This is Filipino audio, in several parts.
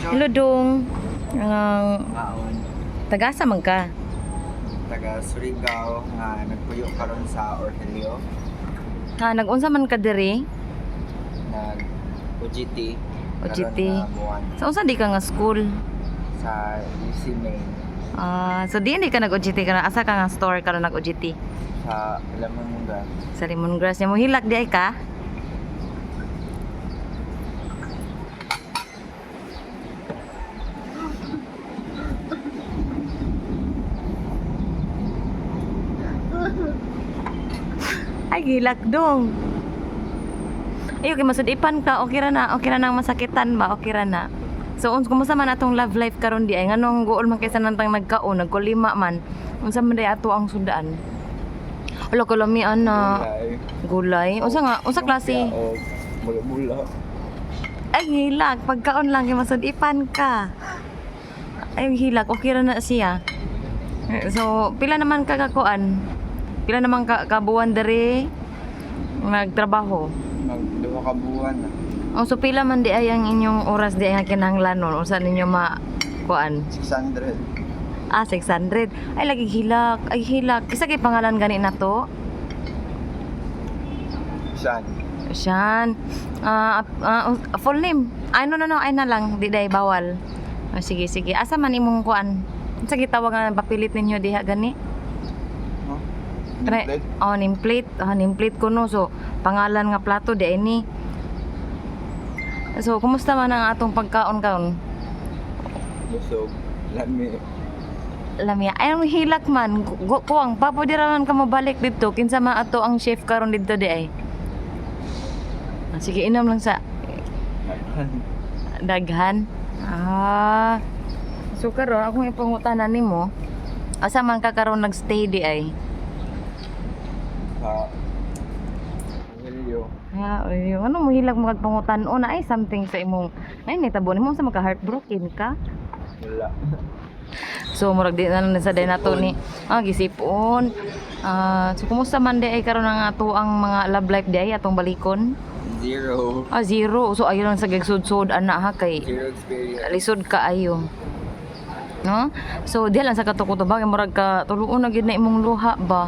Hello dong. Ngaon, Tagasa man ka. taga Surigao nga nagpuyo karon sa Orhelio, Ha, nag-unsa man ka diri? nag OGT. OGT. karon nga buwan Sa unsa di ka nga school? sa UC Main So di ka nag-OGT ka na asa ka nga store ka na nag-OGT? sa Lamonga. Sa Lemongrass niya mo hilak di ay ka? Ay, gilak dong. Ayo, kay masudipan ka, okay ra na nang masakitan ba, okay ra na. So, kumusta man atong love life karon di ay nganong gool man kaysa nantang nagkaon, nagkulima man. Unsa man day ato ang sudaan? Wala ko lami ana. Gulay. Unsa klase? O mula-mula. Ay, hilak. Pagkaon lang, kay masudipan ka. Ay, hilak. Okay ra na siya. So, pila naman ka kakuan? Pila naman ka kabuan diri nagtrabaho? Magduha ka buwan na. So pila man di ay ang inyong oras di ay nga kinahanglan nun? Unsa ninyo kuan? 600. 600. Ay lagi hilak. Ay hilak. Kisa kay pangalan gani na to? Saan? Siyan. Full name. Ay no. Ay na lang. Di day bawal. Sige. Asa man imong kuan? Unsa gitawag nga papilit ninyo diha gani? Nameplate? Nameplate. Nameplate ko no. So, pangalan nga plato di ay ni. So, kumusta man ang atong pagkaon-kaon? Busog. Lami. Lamia. Ay, ang hilak man. Kuwang, papo di raman ka mabalik dito. Kinsa man ato ang chef karon dito di ay. Sige, inom lang sa daghan. So, karon akong ipangutanan nimo. Asa man ka karon nagstay di ay? Sa Orhelio. Yung ano mo hilag mo pangutan o na ay something sa imong ay nitabo nimo sa maka heartbroken ka. Wala. So murag di na lang sa day nato ni gisipon. So kumusta man di ay karon ang ato ang mga love life di ay atong balikon? 0. Zero. So ayo lang sa gagsud-sud ana ha kay 0 experience. lisod ka ayo. No? So di lang sa katukuto ba kay murag ka tuluon na gid na imong luha ba.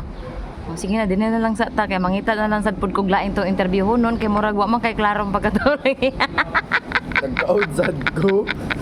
Sige na, din na lang sa ta kay mangita na lang sad pud kog lain tong interview noon kay murag wa man kay klaro ang pagkatuloy. Nag-outside ko.